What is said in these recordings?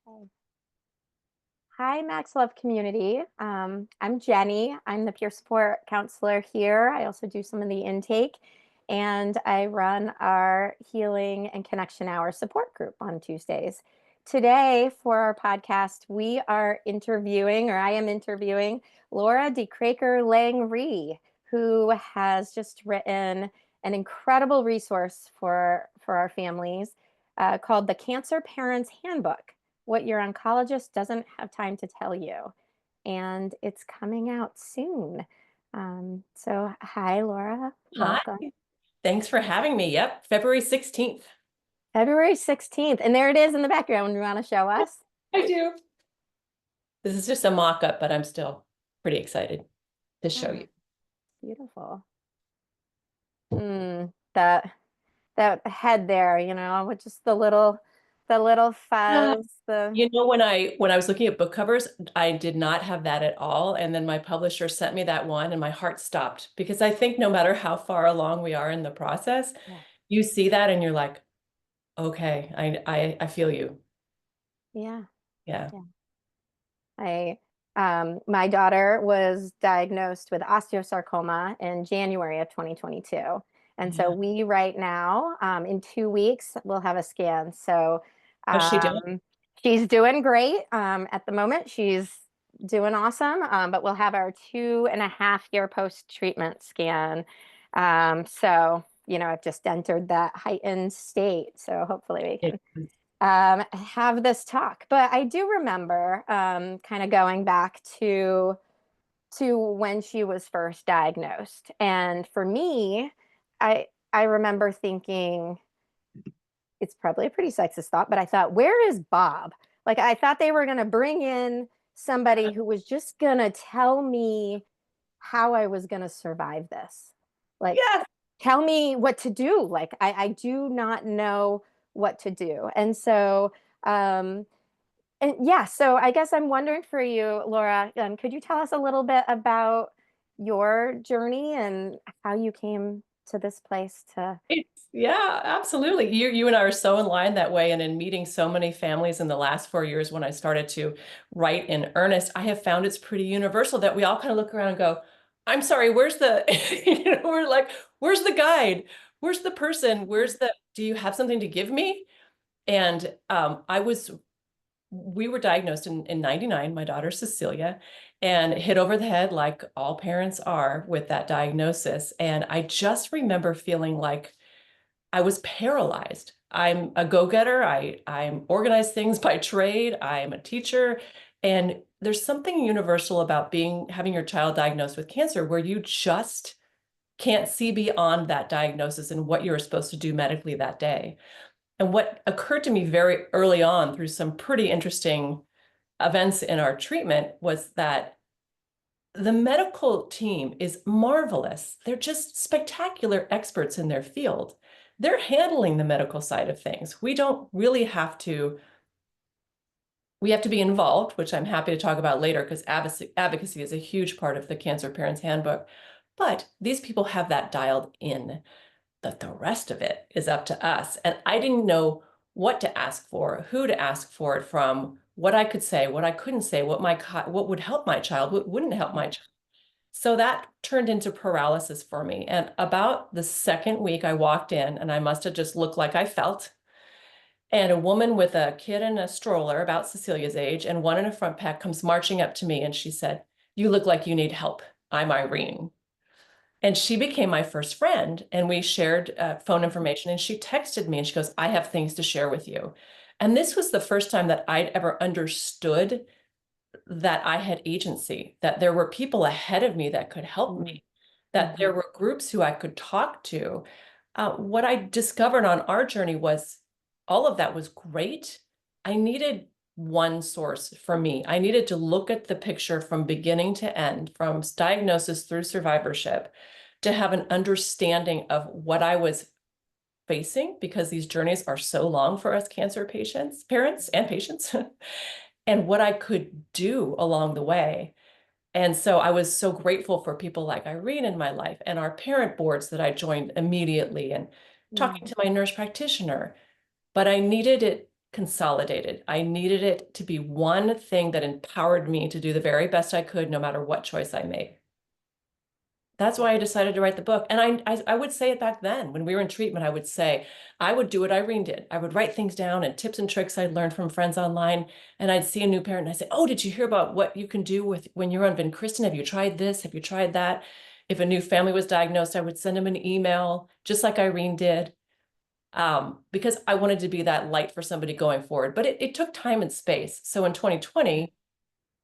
Okay. Hi, MaxLove community. I'm Jeni. I'm the peer support counselor here. I also do some of the intake, and I run our healing and connection hour support group on Tuesdays. Today, for our podcast, we are interviewing, or I am interviewing, Laura DeKraker Lang-Ree, who has just written an incredible resource for our families called the Cancer Parents Handbook: What Your Oncologist Doesn't Have Time to Tell You. And it's coming out soon. So, hi, Laura. Hi, Welcome. thanks for having me. Yep, February 16th. February 16th. And there it is in the background. You want to show us? I do. This is just a mock-up, but I'm still pretty excited to show Ah, you. beautiful. That that head there, with just the little Yeah. fuzz, the When I was looking at book covers, I did not have that at all. And then my publisher sent me that one and my heart stopped because I think no matter how far along we are in the process, yeah. you see that and you're like, okay, I feel you. Yeah. Yeah. Yeah. My daughter was diagnosed with osteosarcoma in January of 2022. And so Yeah. we right now, in 2 weeks, we'll have a scan. So How's she doing? um, she's doing great. At the moment, she's doing awesome. But we'll have our 2.5 year post-treatment scan. I've just entered that heightened state. So hopefully we Yeah. can have this talk. But I do remember kind of going back to when she was first diagnosed. And for me, I remember thinking it's probably a pretty sexist thought, but I thought, where is Bob? Like I thought they were going to bring in somebody who was just going to tell me how I was going to survive this. Like Yes. tell me what to do. Like I do not know what to do. Um, and yeah, so I guess I'm wondering for you, Laura, could you tell us a little bit about your journey and how you came to this place to, Yeah, absolutely. You and I are so in line that way. And in meeting so many families in the last 4 years, when I started to write in earnest, I have found it's pretty universal that we all kind of look around and go, I'm sorry, where's the, we're like, where's the guide? Where's the person? Do you have something to give me? And we were diagnosed in 99, my daughter Cecilia, and hit over the head like all parents are with that diagnosis. And I just remember feeling like, I was paralyzed. I'm a go-getter. I'm organize things by trade. I'm a teacher. And there's something universal about having your child diagnosed with cancer where you just can't see beyond that diagnosis and what you're supposed to do medically that day. And what occurred to me very early on through some pretty interesting events in our treatment was that the medical team is marvelous. They're just spectacular experts in their field. They're handling the medical side of things. We don't really have to, we have to be involved, which I'm happy to talk about later because advocacy is a huge part of the Cancer Parents Handbook. But these people have that dialed in, that the rest of it is up to us. And I didn't know what to ask for, who to ask for it from, what I could say, what I couldn't say, what would help my child, what wouldn't help my child. So that turned into paralysis for me. And about the second week, I walked in and I must have just looked like I felt. And a woman with a kid in a stroller about Cecilia's age and one in a front pack comes marching up to me and she said, "You look like you need help. I'm Irene." And she became my first friend. And we shared phone information. And she texted me and she goes, "I have things to share with you." And this was the first time that I'd ever understood that I had agency, that there were people ahead of me that could help mm, me, that mhm, there were groups who I could talk to. What I discovered on our journey was all of that was great. I needed one source for me. I needed to look at the picture from beginning to end, from diagnosis through survivorship, to have an understanding of what I was facing, because these journeys are so long for us cancer patients, parents, and patients. And what I could do along the way. And so I was so grateful for people like Irene in my life and our parent boards that I joined immediately and talking mm, to my nurse practitioner. But I needed it consolidated. I needed it to be one thing that empowered me to do the very best I could, no matter what choice I made. That's why I decided to write the book. And I would say it back then when we were in treatment, I would say, I would do what Irene did. I would write things down and tips and tricks I'd learned from friends online. And I'd see a new parent and I'd say, oh, did you hear about what you can do with when you're on vincristine? Have you tried this? Have you tried that? If a new family was diagnosed, I would send them an email, just like Irene did, because I wanted to be that light for somebody going forward. But it took time and space. So in 2020,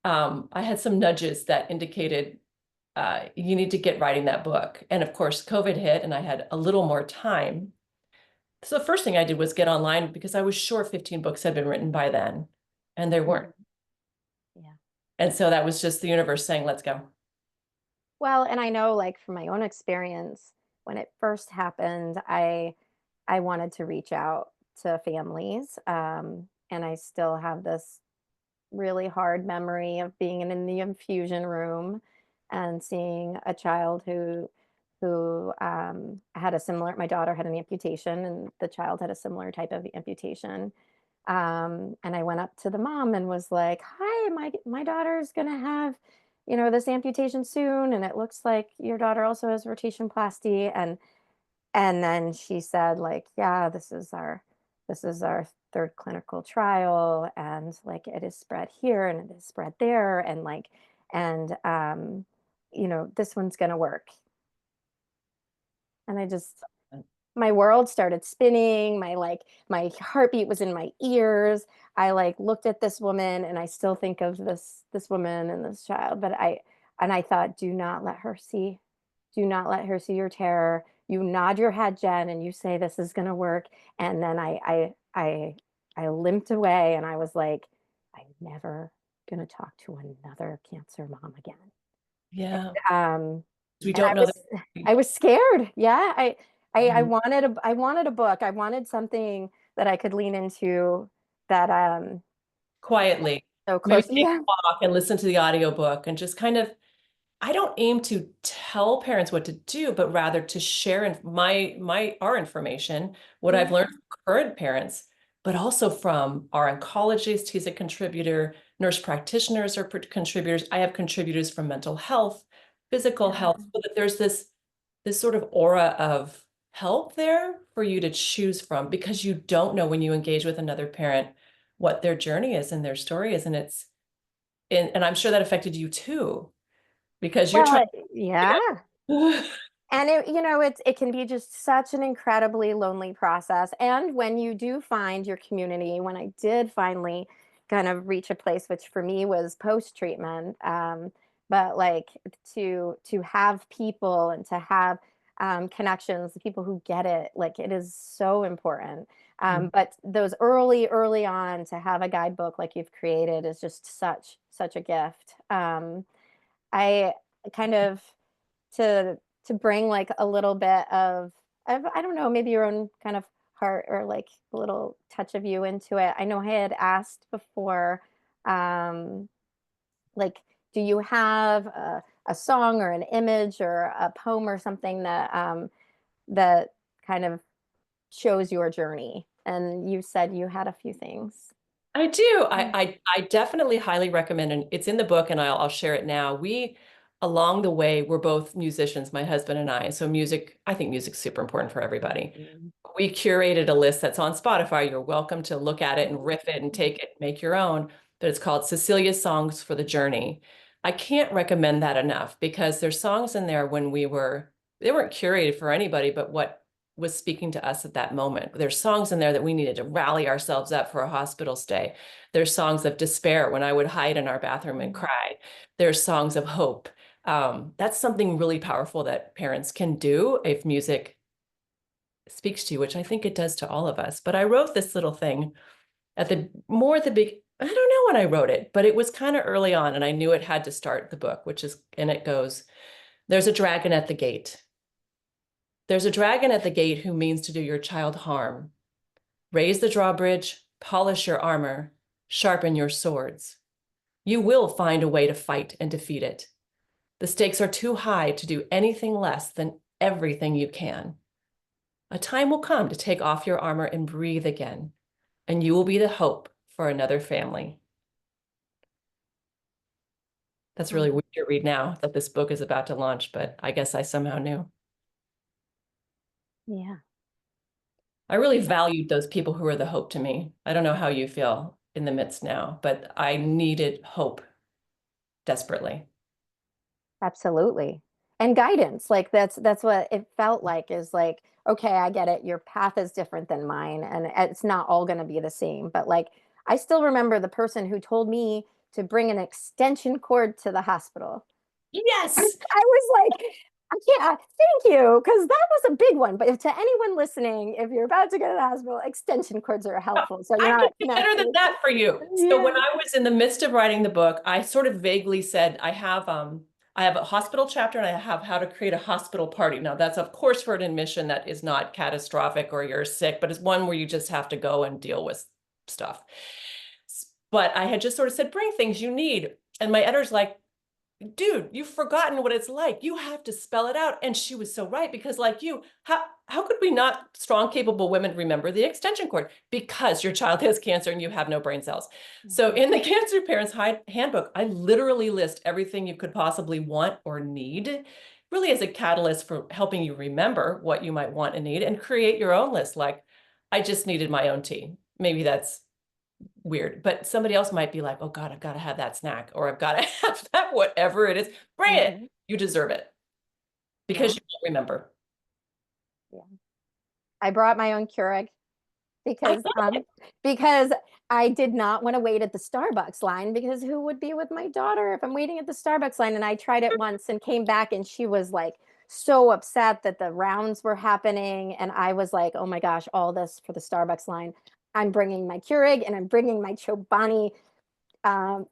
I had some nudges that indicated you need to get writing that book. And of course, COVID hit and I had a little more time. So the first thing I did was get online because I was sure 15 books had been written by then, and they weren't. Yeah. And so that was just the universe saying, let's go. Well, and I know like from my own experience, when it first happened, I wanted to reach out to families. And I still have this really hard memory of being in the infusion room and seeing a child who had a similar, my daughter had an amputation and the child had a similar type of amputation. And I went up to the mom and was like, "Hi, my daughter's gonna have, this amputation soon, and it looks like your daughter also has rotation plasty." And then she said, like, "Yeah, this is our third clinical trial, and like it is spread here and it is spread there, and like, and this one's gonna work." And I just my world started spinning, my heartbeat was in my ears. I like looked at this woman and I still think of this woman and this child, but I thought, do not let her see your terror. You nod your head, Jen, and you say this is gonna work. And then I limped away and I was like, I'm never gonna talk to another cancer mom again. Yeah. Um, We and don't know that I was scared. Yeah, I Mhm. wanted a book. I wanted something that I could lean into that Quietly. so Maybe close. take Yeah. a walk and listen to the audiobook and just kind of I don't aim to tell parents what to do, but rather to share our information, what I've Yeah. learned from current parents, but also from our oncologist. He's a contributor. Nurse practitioners are contributors. I have contributors from mental health, physical Yeah. health, so that there's this sort of aura of help there for you to choose from because you don't know when you engage with another parent what their journey is and their story is. And I'm sure that affected you too because you're trying Well, yeah. to And it can be just such an incredibly lonely process. And when you do find your community, when I did finally kind of reach a place, which for me was post-treatment, but like to have people and to have connections, the people who get it, like it is so important. But those early on to have a guidebook like you've created is just such a gift. I kind of to bring like a little bit of I don't know, maybe your own kind of heart or like a little touch of you into it. I know I had asked before, um, like, do you have a song or an image or a poem or something that kind of shows your journey? And you said you had a few things. I do. I definitely highly recommend, and it's in the book, and I'll share it now. We, along the way, we're both musicians, my husband and I. So music, I think music's super important for everybody. Mhm. We curated a list that's on Spotify. You're welcome to look at it and riff it and take it, make your own. But it's called Cecilia's Songs for the Journey. I can't recommend that enough because there's songs in there they weren't curated for anybody, but what was speaking to us at that moment. There's songs in there that we needed to rally ourselves up for a hospital stay. There's songs of despair when I would hide in our bathroom and cry. There's songs of hope. That's something really powerful that parents can do if music speaks to you, which I think it does to all of us. But I wrote this little thing at the big, I don't know when I wrote it, but it was kind of early on and I knew it had to start the book, and it goes, there's a dragon at the gate. There's a dragon at the gate who means to do your child harm. Raise the drawbridge, polish your armor, sharpen your swords. You will find a way to fight and defeat it. The stakes are too high to do anything less than everything you can. A time will come to take off your armor and breathe again. and you will be the hope for another family. That's really Mhm. weird to read now that this book is about to launch, but I guess I somehow knew. Yeah, I really valued those people who were the hope to me. I don't know how you feel in the midst now, but I needed hope desperately. absolutely. And guidance, like that's what it felt like is like, okay, I get it. Your path is different than mine, and it's not all going to be the same. But like, I still remember the person who told me to bring an extension cord to the hospital. I Yes. was like, I can't, thank you, because that was a big one. But if, to anyone listening, if you're about to go to the hospital, extension cords are helpful. So you're I can not do better than connected. that for you. So when Yeah. I was in the midst of writing the book, I sort of vaguely said I have a hospital chapter and I have how to create a hospital party. Now that's of course for an admission that is not catastrophic or you're sick, but it's one where you just have to go and deal with stuff. But I had just sort of said, bring things you need. And my editor's like, dude, you've forgotten what it's like. You have to spell it out. And she was so right because like you, how could we not strong, capable women remember the extension cord? Because your child has cancer and you have no brain cells. So Mhm. in the Cancer Parents Handbook, I literally list everything you could possibly want or need, really as a catalyst for helping you remember what you might want and need and create your own list. Like, I just needed my own tea. Maybe that's weird, but somebody else might be like, oh God, I've got to have that snack or I've got to have that, whatever it is, bring it. Mhm. You deserve it because Yeah. you won't remember. Yeah. I brought my own Keurig I because thought, because I did not want to wait at the Starbucks line because who would be with my daughter if I'm waiting at the Starbucks line? And I tried it once and came back and she was like so upset that the rounds were happening and I was like, "Oh my gosh, all this for the Starbucks line. I'm bringing my Keurig and I'm bringing my Chobani um,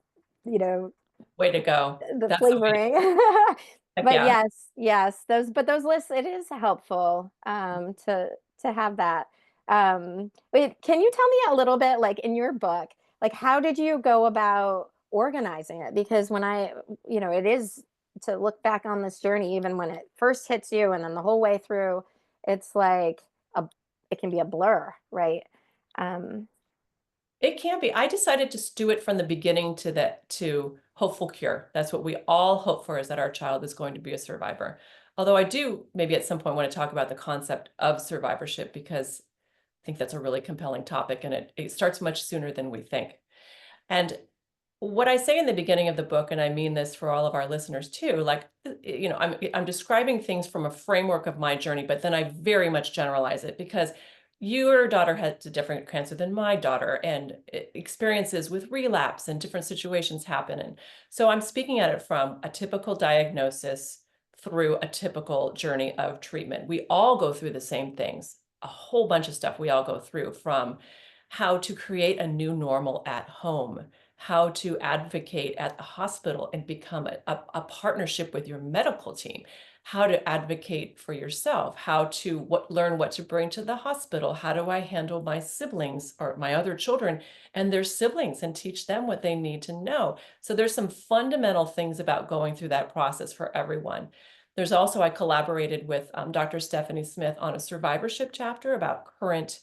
you know, way to go. the That's the way to, flavoring." heck But yeah. yes, those lists, it is helpful to have that. Wait, can you tell me a little bit, like in your book, like how did you go about organizing it? Because when it is to look back on this journey, even when it first hits you and then the whole way through, it's like a it can be a blur, right? Um, It can be. I decided to do it from the beginning to hopeful cure. That's what we all hope for is that our child is going to be a survivor. Although I do maybe at some point want to talk about the concept of survivorship because I think that's a really compelling topic and it starts much sooner than we think. And what I say in the beginning of the book, and I mean this for all of our listeners too, like, I'm describing things from a framework of my journey, but then I very much generalize it because your daughter had a different cancer than my daughter, and experiences with relapse and different situations happen. And so I'm speaking at it from a typical diagnosis through a typical journey of treatment. We all go through the same things, a whole bunch of stuff we all go through from how to create a new normal at home, how to advocate at the hospital and become a partnership with your medical team, how to advocate for yourself, how to learn what to bring to the hospital, how do I handle my siblings or my other children and their siblings and teach them what they need to know. So there's some fundamental things about going through that process for everyone. There's also, I collaborated with Dr. Stephanie Smith on a survivorship chapter about current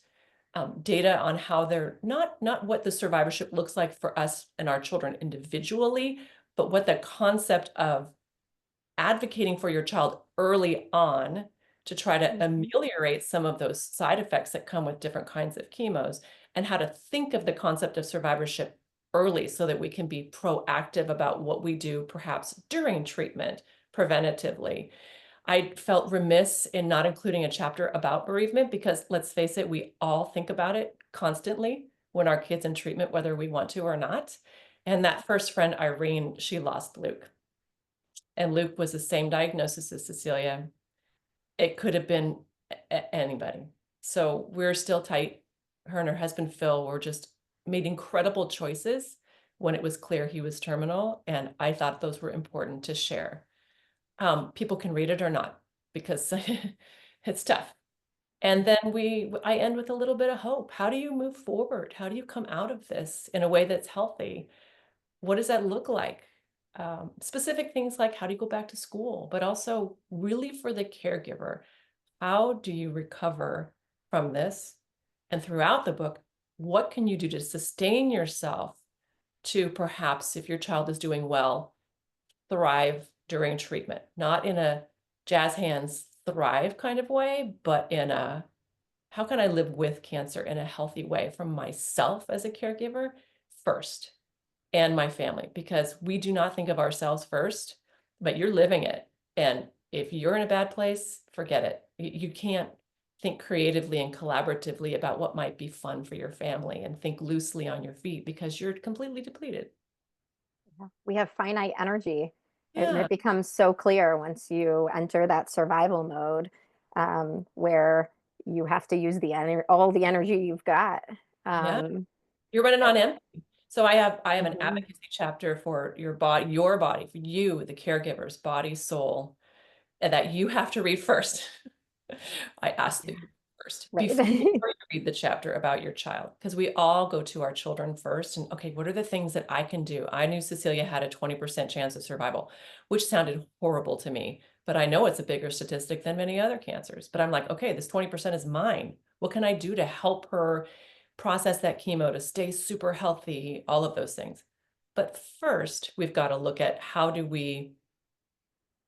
data on how they're not what the survivorship looks like for us and our children individually, but what the concept of advocating for your child early on to try to mhm, ameliorate some of those side effects that come with different kinds of chemos, and how to think of the concept of survivorship early so that we can be proactive about what we do perhaps during treatment preventatively. I felt remiss in not including a chapter about bereavement because let's face it, we all think about it constantly when our kids in treatment, whether we want to or not. And that first friend, Irene, she lost Luke. And Luke was the same diagnosis as Cecilia. It could have been anybody. So we're still tight. Her and her husband, Phil, were just made incredible choices when it was clear he was terminal. And I thought those were important to share. People can read it or not because it's tough. And then I end with a little bit of hope. How do you move forward? How do you come out of this in a way that's healthy? What does that look like? Specific things like how do you go back to school, but also really for the caregiver, how do you recover from this? And throughout the book, what can you do to sustain yourself to perhaps, if your child is doing well, thrive during treatment, not in a jazz hands thrive kind of way, but in a how can I live with cancer in a healthy way from myself as a caregiver first and my family, because we do not think of ourselves first, but you're living it. And if you're in a bad place, forget it. You can't think creatively and collaboratively about what might be fun for your family and think loosely on your feet because you're completely depleted. We have finite energy. Yeah. It becomes so clear once you enter that survival mode, where you have to use all the energy you've got. Yeah. Um, You're running on empty. So I have an mhm. advocacy chapter for your body, for you, the caregiver's body, soul, and that you have to read first. I ask that you first before Right. you read the chapter about your child, because we all go to our children first. And okay, what are the things that I can do? I knew Cecilia had a 20% chance of survival, which sounded horrible to me, but I know it's a bigger statistic than many other cancers. But I'm like, okay, this 20% is mine. What can I do to help her process that chemo, to stay super healthy, all of those things? But first, we've got to look at how do we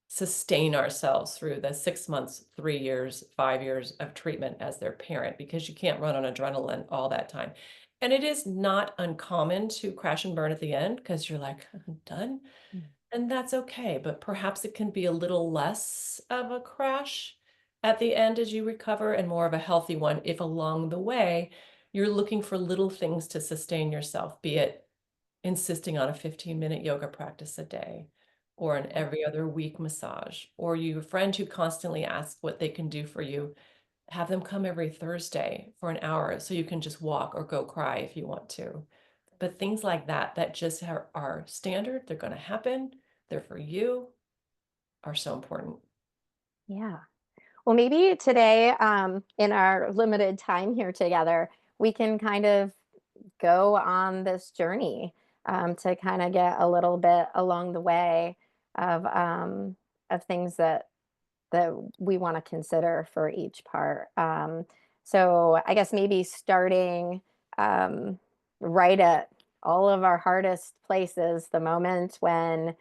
sustain ourselves through the 6 months, 3 years, 5 years of treatment as their parent, because you can't run on adrenaline all that time. And it is not uncommon to crash and burn at the end because you're like, I'm done. And that's okay. But perhaps it can be a little less of a crash at the end as you recover and more of a healthy one if along the way you're looking for little things to sustain yourself, be it insisting on a 15-minute yoga practice a day or an every other week massage, or you a friend who constantly asks what they can do for you, have them come every Thursday for an hour so you can just walk or go cry if you want to. But things like that that just are standard, they're going to happen, they're for you, are so important. Yeah. Well, maybe today, in our limited time here together, we can kind of go on this journey, to kind of get a little bit along the way of things that we want to consider for each part. So I guess maybe starting, right at all of our hardest places, the moment when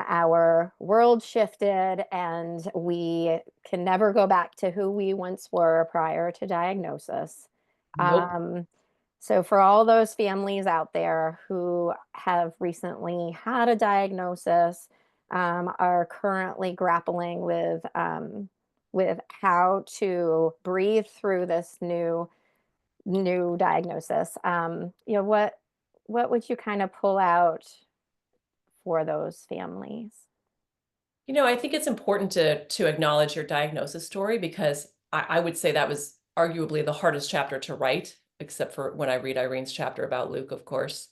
our world shifted and we can never go back to who we once were prior to diagnosis. Nope. Um, so, for all those families out there who have recently had a diagnosis, are currently grappling with how to breathe through this new diagnosis, what would you kind of pull out for those families? I think it's important to acknowledge your diagnosis story because I would say that was arguably the hardest chapter to write, except for when I read Irene's chapter about Luke, of course.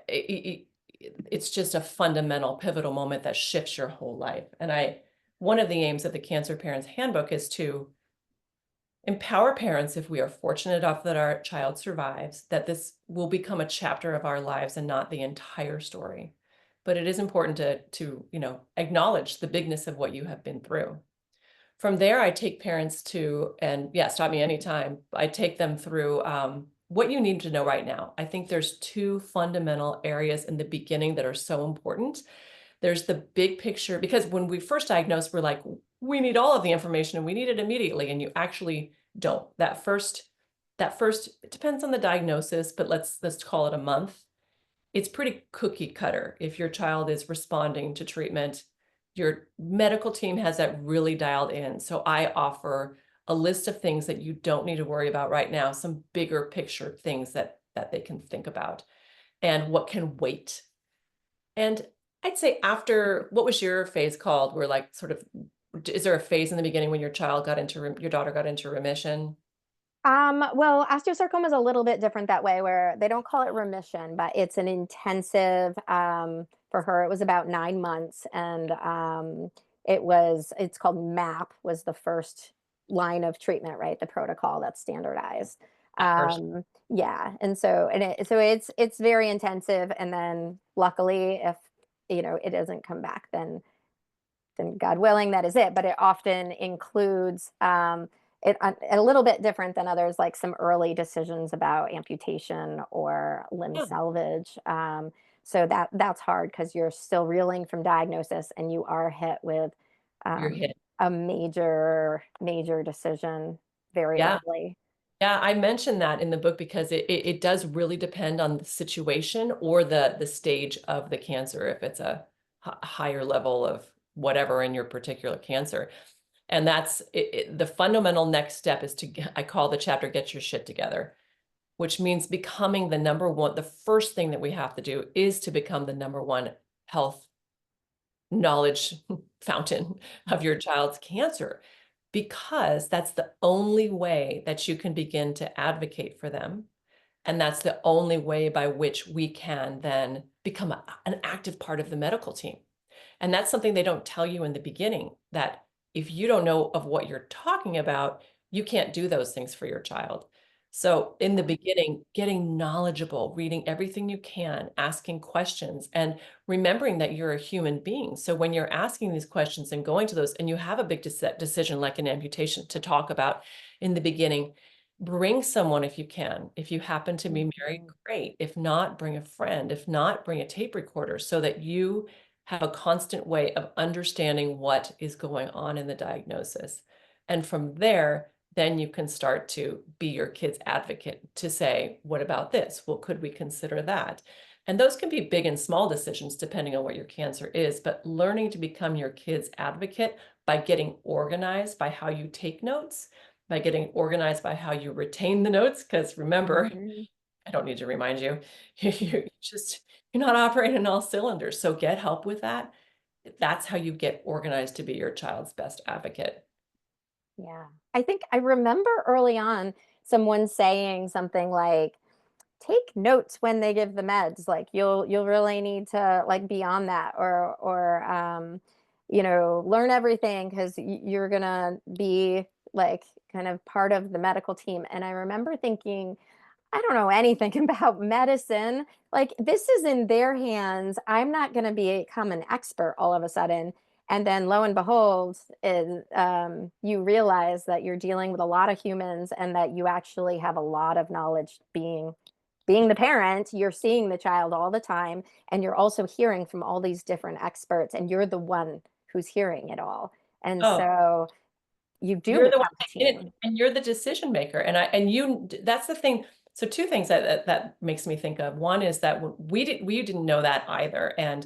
It's just a fundamental, pivotal moment that shifts your whole life. And one of the aims of the Cancer Parents Handbook is to empower parents, if we are fortunate enough that our child survives, that this will become a chapter of our lives and not the entire story. But it is important to acknowledge the bigness of what you have been through. From there, I take parents to, and yeah, stop me anytime. I take them through what you need to know right now. I think there's two fundamental areas in the beginning that are so important. There's the big picture, because when we first diagnosed, we're like, we need all of the information and we need it immediately. And you actually don't. That first, it depends on the diagnosis, but let's call it a month. It's pretty cookie cutter. If your child is responding to treatment, your medical team has that really dialed in. So I offer a list of things that you don't need to worry about right now, some bigger picture things that they can think about and what can wait. And I'd say after, what was your phase called? Where like sort of, is there a phase in the beginning when your your daughter got into remission? Well, osteosarcoma is a little bit different that way, where they don't call it remission, but it's an intensive, for her, it was about 9 months. And it's called MAP, was the first line of treatment, right? The protocol that's standardized. At first. Yeah. And it's very intensive. And then luckily, if, it doesn't come back, then God willing, that is it. But it often includes, a little bit different than others, like some early decisions about amputation or limb Yeah, salvage. So that's hard because you're still reeling from diagnosis and you are hit with you're um, hit. a major decision very Yeah. early. Yeah, I mentioned that in the book because it does really depend on the situation or the stage of the cancer, if it's a higher level of whatever in your particular cancer. And that's the fundamental next step is I call the chapter "Get Your Shit Together," which means becoming the number one. The first thing that we have to do is to become the number one health knowledge fountain of your child's cancer, because that's the only way that you can begin to advocate for them. And that's the only way by which we can then become an active part of the medical team. And that's something they don't tell you in the beginning, that if you don't know of what you're talking about, you can't do those things for your child. So in the beginning, getting knowledgeable, reading everything you can, asking questions, and remembering that you're a human being. So when you're asking these questions and going to those, and you have a big decision like an amputation to talk about in the beginning, bring someone if you can. If you happen to be married, Mhm. great. If not, bring a friend. If not, bring a tape recorder so that you have a constant way of understanding what is going on in the diagnosis. And from there, then you can start to be your kid's advocate to say, what about this? Well, could we consider that? And those can be big and small decisions depending on what your cancer is, but learning to become your kid's advocate by getting organized by how you take notes, by getting organized by how you retain the notes. Because remember, Mhm. I don't need to remind you, you're not operating on all cylinders. So get help with that. That's how you get organized to be your child's best advocate. Yeah. I think I remember early on someone saying something like, take notes when they give the meds. Like you'll really need to like be on that or learn everything because you're gonna be like kind of part of the medical team. And I remember thinking, I don't know anything about medicine. Like, this is in their hands. I'm not going to become an expert all of a sudden. And then lo and behold, you realize that you're dealing with a lot of humans and that you actually have a lot of knowledge being the parent. You're seeing the child all the time, and you're also hearing from all these different experts, and you're the one who's hearing it all. And Oh, so you do you're the one become a taking it team. and you're the decision maker. And that's the thing. So two things that makes me think of. One is that we didn't know that either. And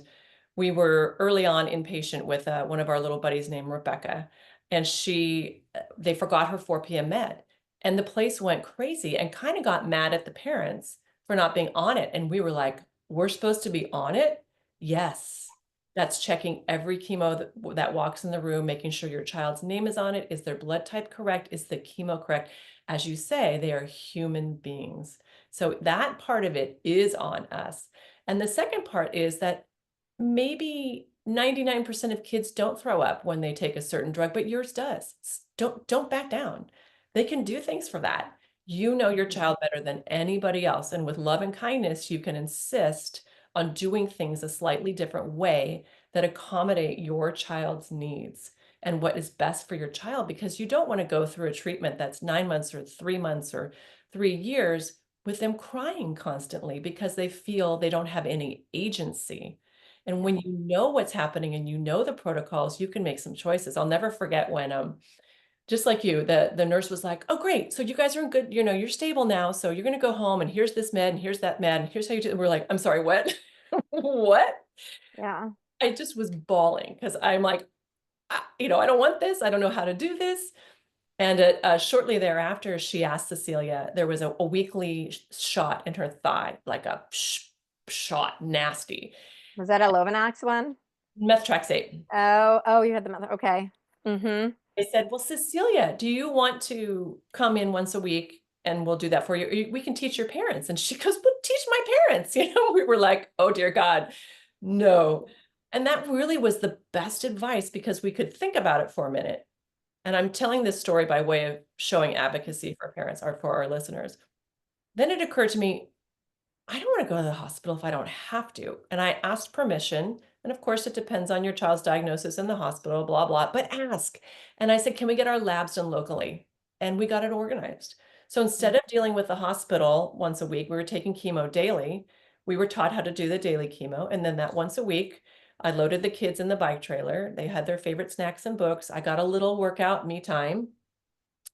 we were early on inpatient with one of our little buddies named Rebecca, and they forgot her 4 p.m. med, and the place went crazy and kind of got mad at the parents for not being on it. And we were like, we're supposed to be on it? Yes. That's checking every chemo that walks in the room, making sure your child's name is on it. Is their blood type correct? Is the chemo correct? As you say, they are human beings. So that part of it is on us. And the second part is that maybe 99% of kids don't throw up when they take a certain drug, but yours does. Don't back down. They can do things for that. You know your Mhm. child better than anybody else. And with love and kindness, you can insist on doing things a slightly different way that accommodate your child's needs and what is best for your child, because you don't want to go through a treatment that's 9 months or 3 months or 3 years with them crying constantly because they feel they don't have any agency. And when you know what's happening and you know the protocols, you can make some choices. I'll never forget when just like you, the nurse was like, "Oh, great. So you guys are in good, you're stable now. So you're gonna go home and here's this med and here's that med and here's how you do it." And we're like, "I'm sorry, what?" What? Yeah. I just was bawling because I'm like, I don't want this. I don't know how to do this. And shortly thereafter, she asked Cecilia, there was a weekly shot in her thigh, like a shot, nasty. Was that a Lovenox one? Methotrexate. Oh, you had the mother. Okay. Mm-hmm. I said, well, Cecilia, do you want to come in once a week and we'll do that for you? We can teach your parents. And she goes, well, teach my parents. We were like, oh, dear God, no. And that really was the best advice because we could think about it for a minute. And I'm telling this story by way of showing advocacy for parents or for our listeners. Then it occurred to me, I don't want to go to the hospital if I don't have to. And I asked permission. And of course, it depends on your child's diagnosis in the hospital, blah, blah, but ask. And I said, can we get our labs done locally? and we got it organized. So Yeah. instead of dealing with the hospital once a week, we were taking chemo daily. We were taught how to do the daily chemo. And then that once a week, I loaded the kids in the bike trailer. They had their favorite snacks and books. I got a little workout, me time.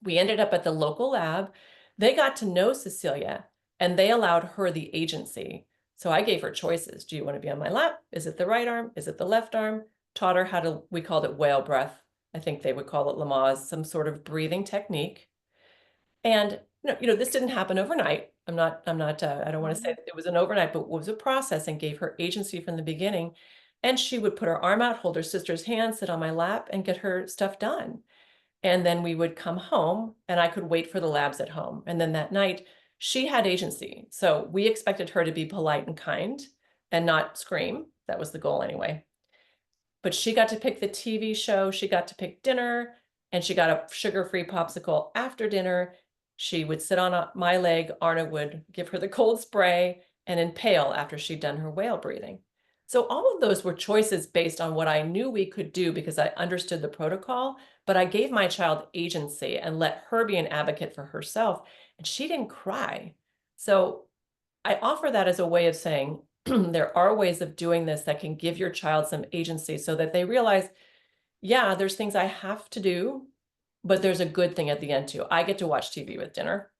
We ended up at the local lab. They got to know Cecilia and they allowed her the agency. So I gave her choices. Do you want to be on my lap? Is it the right arm? Is it the left arm? Taught her how to, we called it whale breath. I think they would call it Lamaze, some sort of breathing technique. And this didn't happen overnight. I don't want to say Mhm. it was an overnight, but it was a process and gave her agency from the beginning. And she would put her arm out, hold her sister's hand, sit on my lap, and get her stuff done. And then we would come home and I could wait for the labs at home. And then that night, she had agency. So we expected her to be polite and kind and not scream. That was the goal anyway. But she got to pick the TV show, she got to pick dinner, and she got a sugar-free popsicle after dinner. She would sit on my leg, Arna would give her the cold spray and inhale after she'd done her whale breathing. So all of those were choices based on what I knew we could do because I understood the protocol, but I gave my child agency and let her be an advocate for herself, and she didn't cry. So I offer that as a way of saying there are ways of doing this that can give your child some agency so that they realize, yeah, there's things I have to do, but there's a good thing at the end too. I get to watch TV with dinner.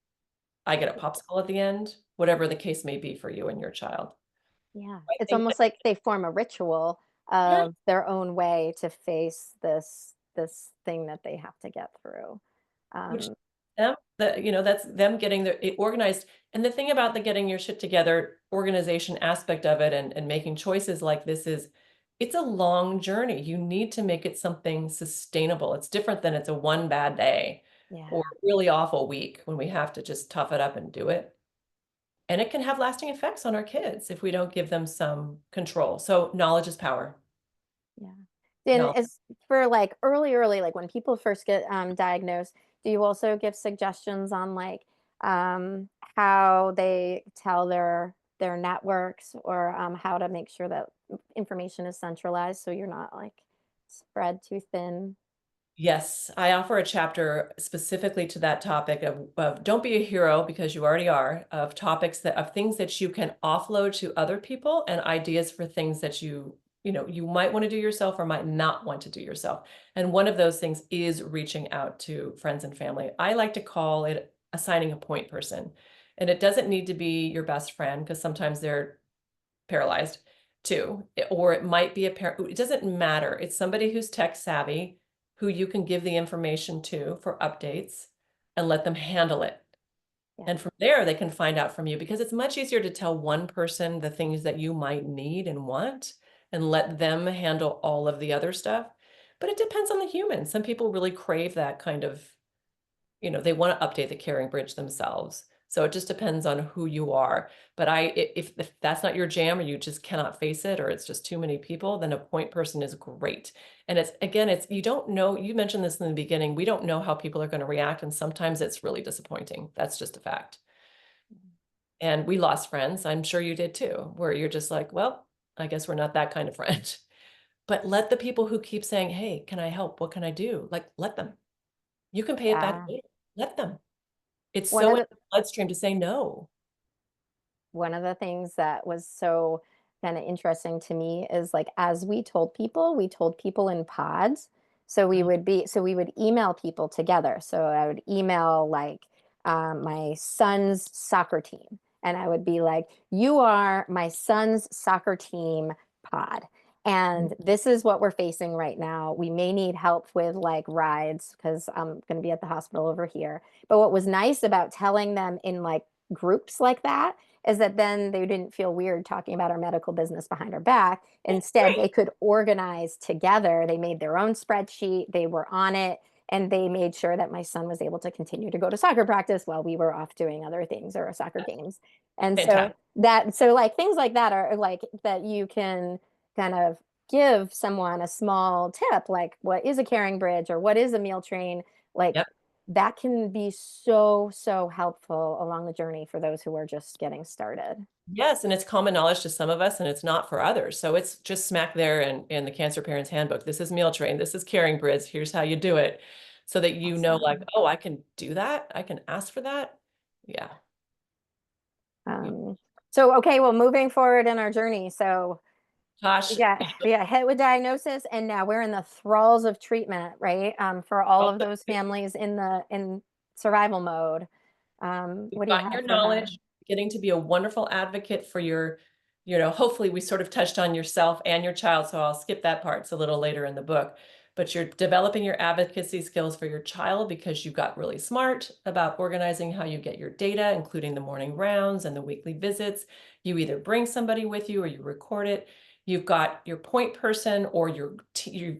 I get a popsicle at the end, whatever the case may be for you and your child. Yeah. I It's think that, almost like they form a ritual yeah, of their own way to face this thing that they have to get through. which Um, them, that's them getting it organized. And the thing about the getting your shit together organization aspect of it and making choices like this is it's a long journey. You need to make it something sustainable. It's different than it's a one bad day or yeah. a really awful week when we have to just tough it up and do it. And it can have lasting effects on our kids if we don't give them some control. So knowledge is power. Yeah. Then Knowledge. as for like early, like when people first get diagnosed, do you also give suggestions on like how they tell their networks or how to make sure that information is centralized so you're not like spread too thin? Yes, I offer a chapter specifically to that topic of don't be a hero because you already are, of topics of things that you can offload to other people and ideas for things that you might want to do yourself or might not want to do yourself. And one of those things is reaching out to friends and family. I like to call it assigning a point person. And it doesn't need to be your best friend because sometimes they're paralyzed too, or it might be a parent. It doesn't matter. It's somebody who's tech savvy who you can give the information to for updates and let them handle it. Yeah. And from there, they can find out from you because it's much easier to tell one person the things that you might need and want and let them handle all of the other stuff. But it depends on the human. Some people really crave that kind of they want to update the Caring Bridge themselves. So it just depends on who you are. But if that's not your jam or you just cannot face it or it's just too many people, then a point person is great. And it's you don't know, you mentioned this in the beginning, we don't know how people are going to react and sometimes it's really disappointing. That's just a fact. And we lost friends, I'm sure you did too, where you're just like, well, I guess we're not that kind of friend. But let the people who keep saying, "Hey, can I help? What can I do?" Like let them. You can pay it back Yeah. later. Let them. It's One so of in the the bloodstream to say no. one of the things that was so kind of interesting to me is like as we told people in pods. Mhm. So we would email people together. So I would email like my son's soccer team, and I would be like, "You are my son's soccer team pod." Mhm. And this is what we're facing right now. We may need help with like rides because I'm going to be at the hospital over here. But what was nice about telling them in like groups like that is that then they didn't feel weird talking about our medical business behind our back. Instead, Right. they could organize together. They made their own spreadsheet, they were on it, and they made sure that my son was able to continue to go to soccer practice while we were off doing other things or soccer games. And Fantastic. so like things like that are like that you can kind of give someone a small tip like what is a caring bridge or what is a meal train, like Yep. that can be so helpful along the journey for those who are just getting started. Yes, and it's common knowledge to some of us and it's not for others. So it's just smack there in the Cancer Parents Handbook. This is meal train. This is Caring Bridge. Here's how you do it. so that you know, like, Awesome. oh, I can do that. I can ask for that. Yeah. Yeah. Um, so okay, well, moving forward in our journey. So Gosh, we got hit with diagnosis, and now we're in the thralls of treatment, right? For all of those families in survival mode. You've What do you gotten have your for knowledge, them? getting to be a wonderful advocate for your, hopefully we sort of touched on yourself and your child, so I'll skip that part. It's a little later in the book. But you're developing your advocacy skills for your child because you got really smart about organizing how you get your data, including the morning rounds and the weekly visits. You either bring somebody with you or you record it. You've got your point person, or you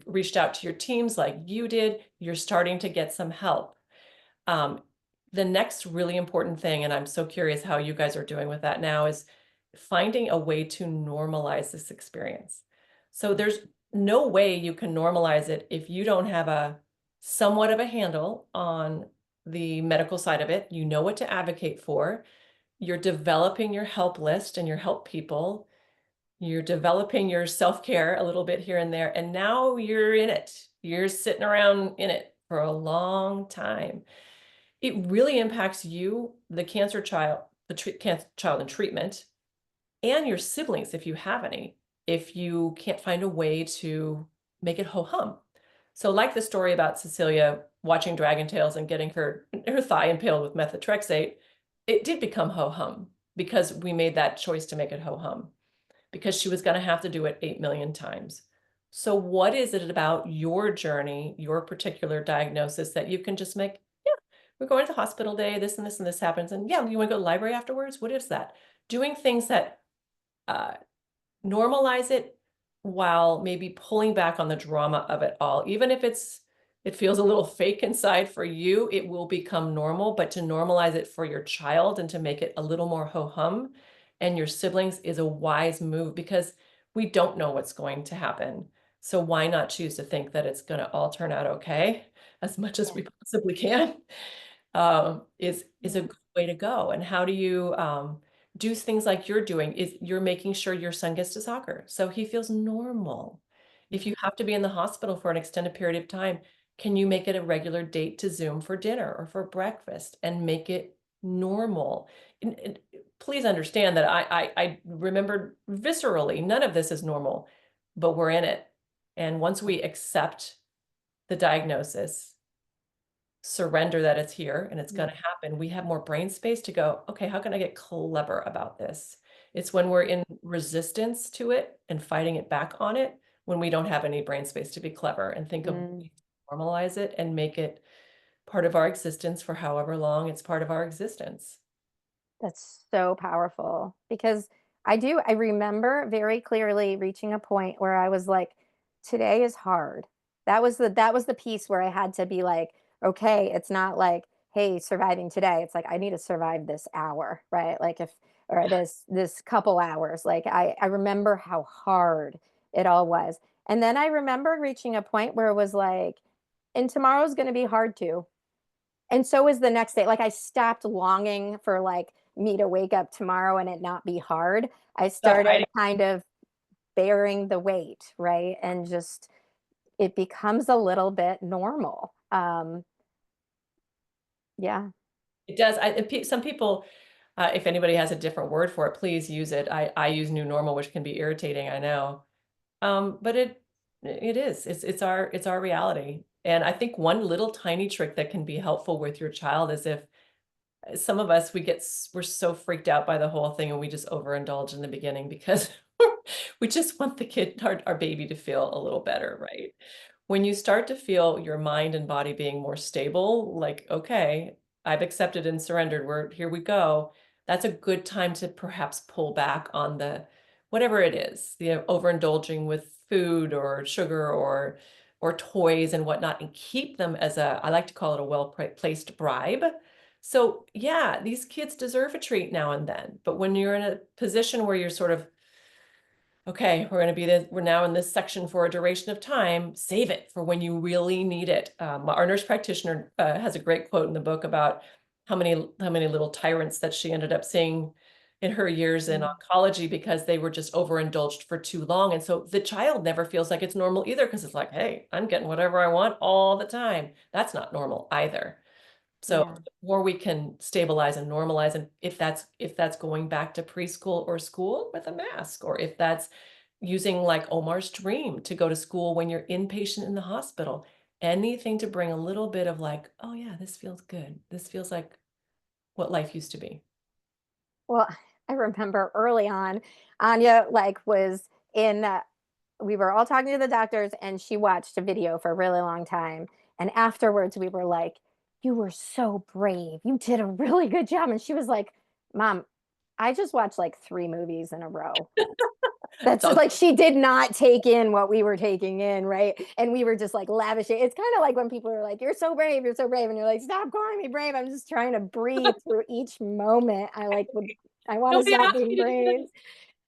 reached out to your teams like you did. You're starting to get some help. Um, the next really important thing, and I'm so curious how you guys are doing with that now, is finding a way to normalize this experience. So there's no way you can normalize it if you don't have a somewhat of a handle on the medical side of it. You know what to advocate for. You're developing your help list and your help people. You're developing your self-care a little bit here and there. And now you're in it. You're sitting around in it for a long time. It really impacts you, the cancer child, cancer child in treatment, and your siblings if you have any, if you can't find a way to make it ho-hum. So like the story about Cecilia watching Dragon Tales and getting her thigh impaled with methotrexate, it did become ho-hum because we made that choice to make it ho-hum, because she was going to have to do it 8 million times. So what is it about your journey, your particular diagnosis, that you can just make, yeah, we're going to the hospital day, this and this and this happens, and yeah, you want to go to the library afterwards? What is that? Doing things that uh, normalize it while maybe pulling back on the drama of it all. Even if it feels a little fake inside for you, it will become normal. But to normalize it for your child and to make it a little more ho-hum and your siblings is a wise move, because we don't know what's going to happen. So why not choose to think that it's going to all turn out okay as much as Yeah. we possibly can? Is a Yeah. good way to go. And how do you do things like you're doing? Is you're making sure your son gets to soccer so he feels normal. If you have to be in the hospital for an extended period of time, can you make it a regular date to Zoom for dinner or for breakfast and make it normal? And please understand that I remembered viscerally, none of this is normal, but we're in it. And once we accept the diagnosis, surrender that it's here and it's Yeah. going to happen, we have more brain space to go, okay, how can I get clever about this? It's when we're in resistance to it and fighting it back on it, when we don't have any brain space to be clever and think of Mm. ways to normalize it and make it part of our existence for however long it's part of our existence. That's so powerful because I remember very clearly reaching a point where I was like, today is hard. That was the piece where I had to be like, okay, it's not like, hey, surviving today. It's like I need to survive this hour, right? Like if or this couple hours. Like I remember how hard it all was. And then I remember reaching a point where it was like, and tomorrow's gonna be hard too. And so is the next day. Like I stopped longing for like me to wake up tomorrow and it not be hard. I Stop started fighting. kind of bearing the weight, right? And just it becomes a little bit normal. Yeah. It does. Some people, if anybody has a different word for it, please use it. I use new normal, which can be irritating, I know. But it is. It's our reality. And I think one little tiny trick that can be helpful with your child is if some of us we're so freaked out by the whole thing and we just overindulge in the beginning because we just want the kid, our baby, to feel a little better, right? When you start to feel your mind and body being more stable, like, okay, I've accepted and surrendered, here we go. That's a good time to perhaps pull back on the whatever it is, overindulging with food or sugar or toys and whatnot, and keep them as I like to call it a well-placed bribe. So yeah, these kids deserve a treat now and then. But when you're in a position where you're sort of, okay, we're now in this section for a duration of time, save it for when you really need it. Our nurse practitioner has a great quote in the book about how many little tyrants that she ended up seeing in her years in oncology because they were just overindulged for too long. And so the child never feels like it's normal either because it's like, hey, I'm getting whatever I want all the time. That's not normal either. So Yeah. the more we can stabilize and normalize, and if that's going back to preschool or school with a mask, or if that's using like Omar's dream to go to school when you're inpatient in the hospital, anything to bring a little bit of like, oh yeah, this feels good. This feels like what life used to be. Well, I remember early on, Anya like was in we were all talking to the doctors and she watched a video for a really long time. And afterwards we were like, you were so brave. You did a really good job. And she was like, Mom, I just watched like 3 movies in a row. That's So like she did not take in what we were taking in, right? And we were just like lavishing. It's kind of like when people are like, "You're so brave, you're so brave," and you're like, "Stop calling me brave. I'm just trying to breathe through each moment. I want to nobody stop asked being me to do brave." that.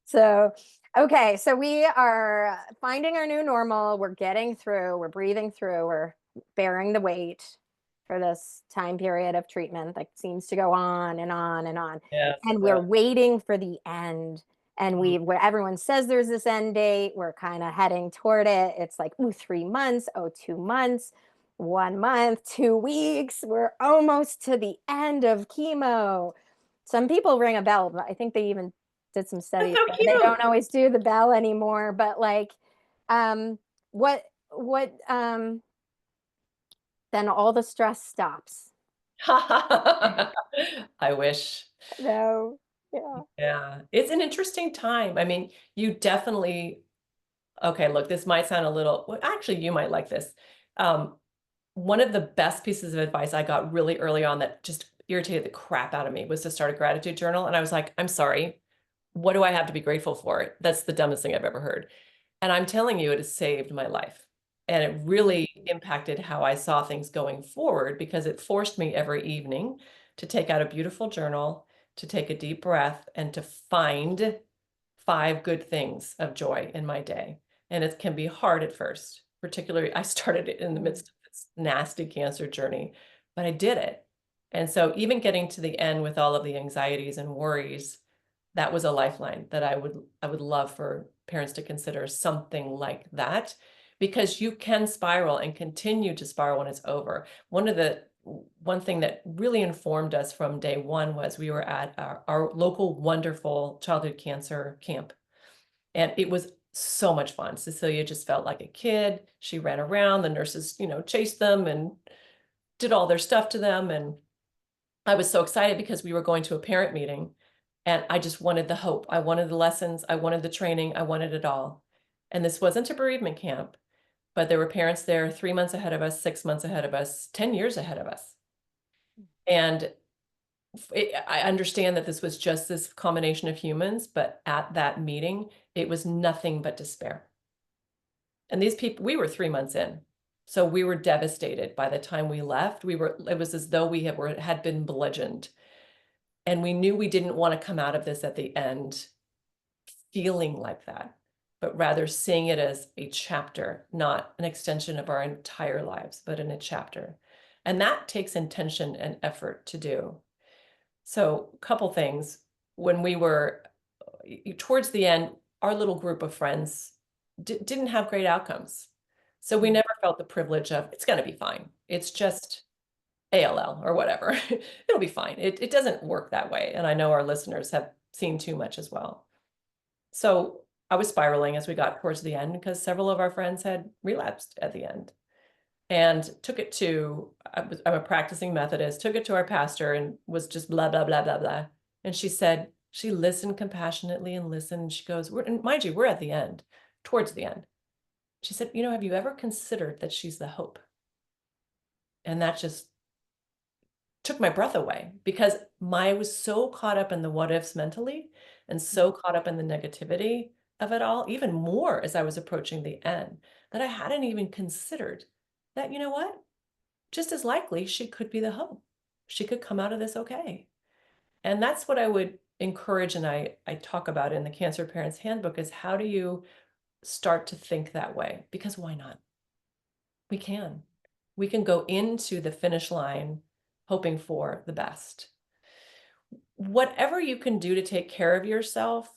So, okay, so we are finding our new normal. We're getting through. We're breathing through. We're bearing the weight for this time period of treatment that seems to go on and on and on. Yes, it And we're does. waiting for the end. And Mhm. where everyone says there's this end date, we're kind of heading toward it. It's like, ooh, 3 months, oh, 2 months, 1 month, 2 weeks. We're almost to the end of chemo. Some people ring a bell, but I think they even did some That's studies so where they cute. don't always do the bell anymore. But like, um, what then all the stress stops. I wish. No, yeah. Yeah, it's an interesting time. I mean, you definitely, okay, look, this might sound a little, well, actually, you might like this. Um, One of the best pieces of advice I got really early on that just irritated the crap out of me was to start a gratitude journal. And I was like, I'm sorry, what do I have to be grateful for? That's the dumbest thing I've ever heard. And I'm telling you, it has saved my life. And it really impacted how I saw things going forward because it forced me every evening to take out a beautiful journal, to take a deep breath, and to find 5 good things of joy in my day. And it can be hard at first, particularly I started it in the midst of this nasty cancer journey, but I did it. And so even getting to the end with all of the anxieties and worries, that was a lifeline that I would love for parents to consider something like that because you can spiral and continue to spiral when it's over. One thing that really informed us from day one was we were at our local wonderful childhood cancer camp, and it was so much fun. Cecilia just felt like a kid. She ran around, the nurses, chased them and did all their stuff to them, and I was so excited because we were going to a parent meeting and I just wanted the hope. I wanted the lessons. I wanted the training. I wanted it all. And this wasn't a bereavement camp, but there were parents there 3 months ahead of us, 6 months ahead of us, 10 years ahead of us. And I understand that this was just this combination of humans, but at that meeting, it was nothing but despair. And these people, we were 3 months in. So we were devastated by the time we left. It was as though we had been bludgeoned. And we knew we didn't want to come out of this at the end feeling like that, but rather seeing it as a chapter, not an extension of our entire lives, but in a chapter. And that takes intention and effort to do. So, a couple things. When we were towards the end, our little group of friends didn't have great outcomes. So we never felt the privilege of it's going to be fine. It's just ALL or whatever. It'll be fine. It doesn't work that way. And I know our listeners have seen too much as well. So I was spiraling as we got towards the end because several of our friends had relapsed at the end and took it to, I'm a practicing Methodist, took it to our pastor and was just blah, blah, blah, blah, blah. And she said, she listened compassionately and listened. And she goes, and mind you, we're at the end, towards the end. She said, have you ever considered that she's the hope? And that just took my breath away because I was so caught up in the what ifs mentally and so caught up in the negativity of it all, even more as I was approaching the end, that I hadn't even considered that, you know what? Just as likely she could be the hope. She could come out of this okay. And that's what I would encourage and I talk about in the Cancer Parents Handbook is how do you start to think that way? Because why not? We can. We can go into the finish line hoping for the best. whatever you can do to take care of yourself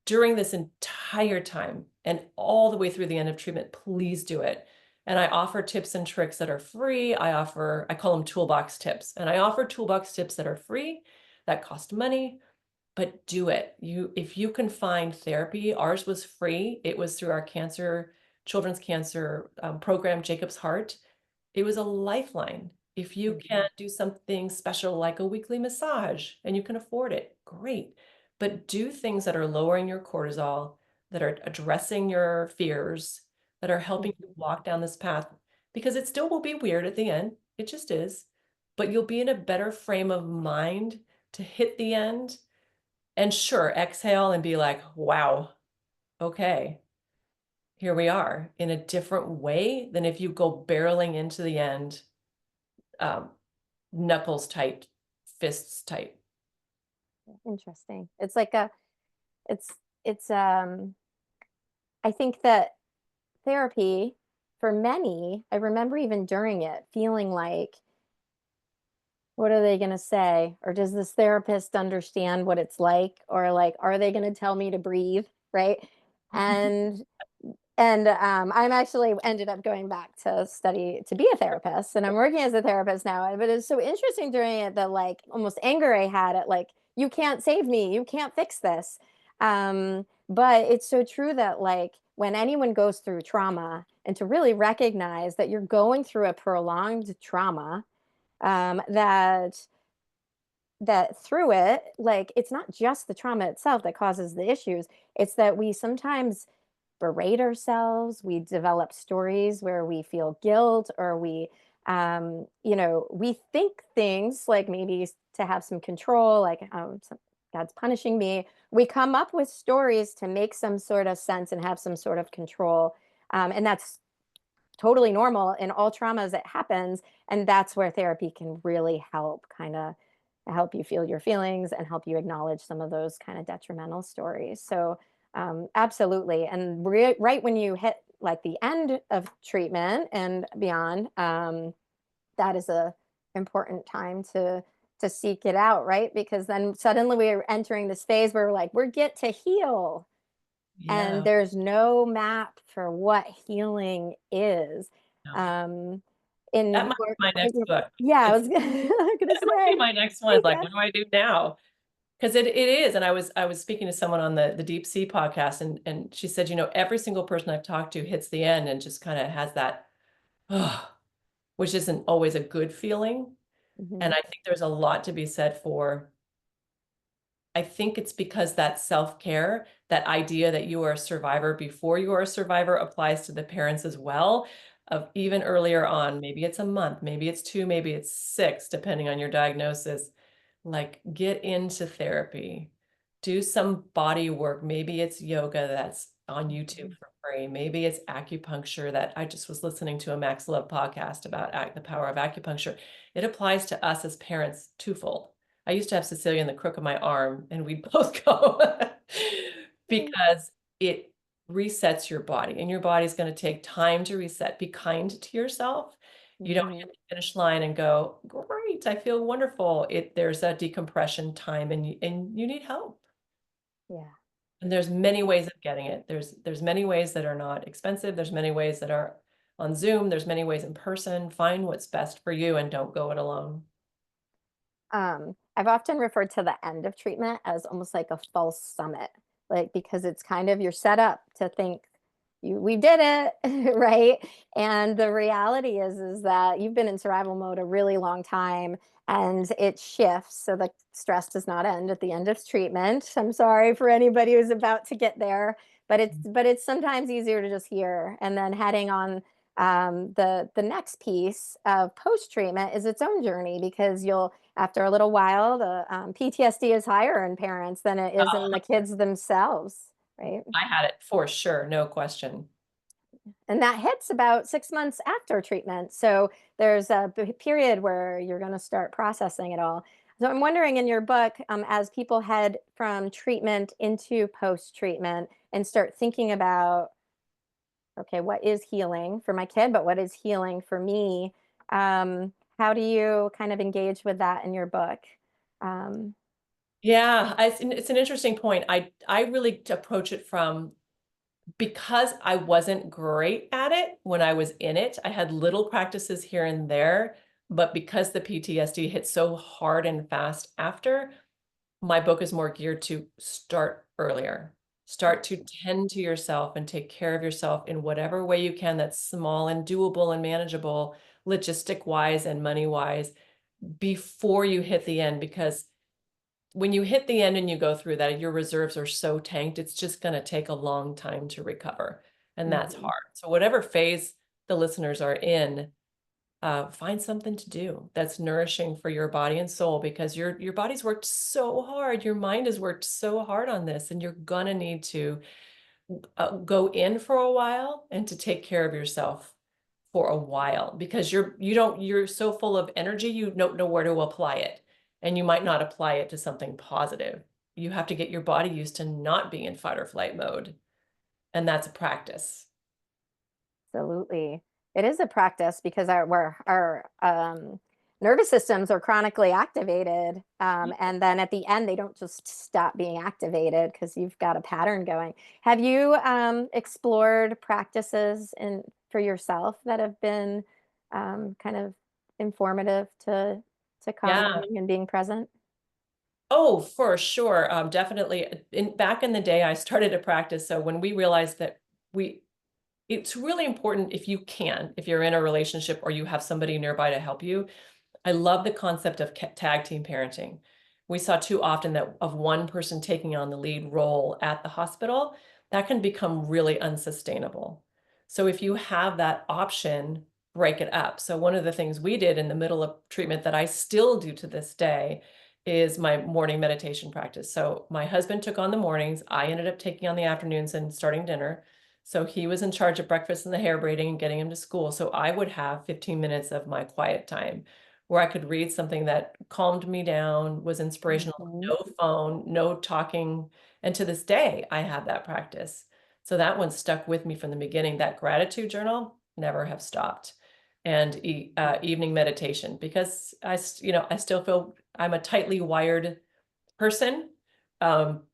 during this entire time and all the way through the end of treatment, please do it. And I offer tips and tricks that are free. I call them toolbox tips. And I offer toolbox tips that are free, that cost money, but do it. If you can find therapy, ours was free. It was through our children's cancer program, Jacob's Heart. It was a lifeline. If you can do something special like a weekly massage and you can afford it, great. But do things that are lowering your cortisol, that are addressing your fears, that are helping you walk down this path, because it still will be weird at the end. It just is. But you'll be in a better frame of mind to hit the end. And sure, exhale and be like, wow, okay, here we are, in a different way than if you go barreling into the end, um, knuckles tight, fists tight. Interesting. It's like it's it's I think that therapy for many, I remember even during it feeling like, what are they going to say? Or does this therapist understand what it's like? Or like, are they going to tell me to breathe? Right. And I'm actually ended up going back to study to be a therapist, and I'm working as a therapist now. But it's so interesting during it, the like almost anger I had at like, you can't save me, you can't fix this. But it's so true that like when anyone goes through trauma, and to really recognize that you're going through a prolonged trauma, that through it, like it's not just the trauma itself that causes the issues. It's that we sometimes berate ourselves. We develop stories where we feel guilt, or we think things like maybe to have some control, like, oh, God's punishing me. We come up with stories to make some sort of sense and have some sort of control. And that's totally normal in all traumas. It happens. And that's where therapy can really help kind of help you feel your feelings and help you acknowledge some of those kind of detrimental stories. So absolutely. And right when you hit like the end of treatment and beyond, that is a important time to seek it out, right? Because then suddenly we're entering this phase where we're like, we get to heal, and Yeah. there's no map for what healing is. No. Um, That in might be my next book. yeah, I It's was gonna That might be say, my next one. I It's like, guess. what do I do now? Because it is. And I was speaking to someone on the Deep Sea podcast, and she said, every single person I've talked to hits the end and just kind of has that, oh, which isn't always a good feeling. And Mhm. I think there's a lot to be said for, I think it's because that self-care, that idea that you are a survivor before you are a survivor, applies to the parents as well, of even earlier on. Maybe it's a month, maybe it's 2, maybe it's 6, depending on your diagnosis. Like, get into therapy, do some body work. Maybe it's yoga that's on YouTube Mhm. for free. Maybe it's acupuncture. That I just was listening to a MaxLove podcast about the power of acupuncture. It applies to us as parents twofold. I used to have Cecilia in the crook of my arm, and we'd both go because it resets your body, and your body's going to take time to reset. Be kind to yourself. You don't Mhm. hit the finish line and go, great, I feel wonderful. There's a decompression time, and you need help. Yeah. And there's many ways of getting it. There's many ways that are not expensive. There's many ways that are on Zoom. There's many ways in person. Find what's best for you and don't go it alone. I've often referred to the end of treatment as almost like a false summit, like because it's kind of you're set up to think we did it, right? And the reality is that you've been in survival mode a really long time, and it shifts. So the stress does not end at the end of treatment. I'm sorry for anybody who's about to get there, but it's sometimes easier to just hear, and then heading on the next piece of post treatment is its own journey, because you'll after a little while, the PTSD is higher in parents than it is in the kids themselves, right? I had it for sure, no question. And that hits about 6 months after treatment. So there's a period where you're going to start processing it all. So I'm wondering, in your book, as people head from treatment into post treatment and start thinking about, okay, what is healing for my kid, but what is healing for me? How do you kind of engage with that in your book? Um, Yeah, it's an interesting point. I really approach it from because I wasn't great at it when I was in it. I had little practices here and there, but because the PTSD hit so hard and fast after, my book is more geared to start earlier. Start to tend to yourself and take care of yourself in whatever way you can that's small and doable and manageable, logistic wise and money wise, before you hit the end. Because when you hit the end and you go through that, your reserves are so tanked, it's just going to take a long time to recover. And that's Mhm. hard. So, whatever phase the listeners are in, find something to do that's nourishing for your body and soul, because your body's worked so hard, your mind has worked so hard on this, and you're gonna need to go in for a while and to take care of yourself for a while, because you're so full of energy, you don't know where to apply it, and you might not apply it to something positive. You have to get your body used to not being in fight or flight mode, and that's a practice. Absolutely. It is a practice because our nervous systems are chronically activated. And then at the end, they don't just stop being activated because you've got a pattern going. Have you explored practices for yourself that have been kind of informative to Yeah. calming and being present? Oh, for sure. Definitely. Back in the day, I started to practice. So when we realized that we, it's really important, if you can, if you're in a relationship or you have somebody nearby to help you. I love the concept of tag team parenting. We saw too often that of one person taking on the lead role at the hospital, that can become really unsustainable. So if you have that option, break it up. So one of the things we did in the middle of treatment that I still do to this day is my morning meditation practice. So my husband took on the mornings, I ended up taking on the afternoons and starting dinner. So he was in charge of breakfast and the hair braiding and getting him to school. So I would have 15 minutes of my quiet time where I could read something that calmed me down, was inspirational, Mhm. no phone, no talking. And to this day, I have that practice. So that one stuck with me from the beginning. That gratitude journal never have stopped. And evening meditation, because I still feel I'm a tightly wired person.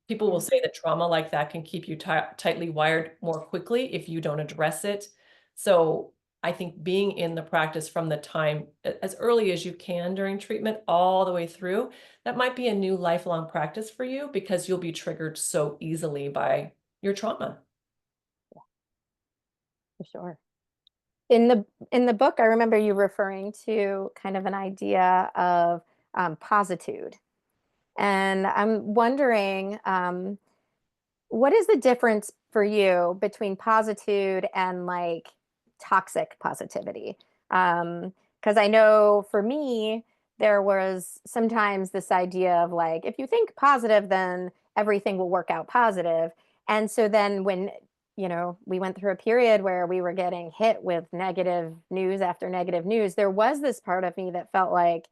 People will Yeah. say that trauma like that can keep you tightly wired more quickly if you don't address it. So I think being in the practice from the time as early as you can during treatment all the way through, that might be a new lifelong practice for you, because you'll be triggered so easily by your trauma. For sure. In the book, I remember you referring to kind of an idea of positude. And I'm wondering, what is the difference for you between positude and like toxic positivity? Because I know for me, there was sometimes this idea of like, if you think positive, then everything will work out positive. And so then when, we went through a period where we were getting hit with negative news after negative news, there was this part of me that felt like,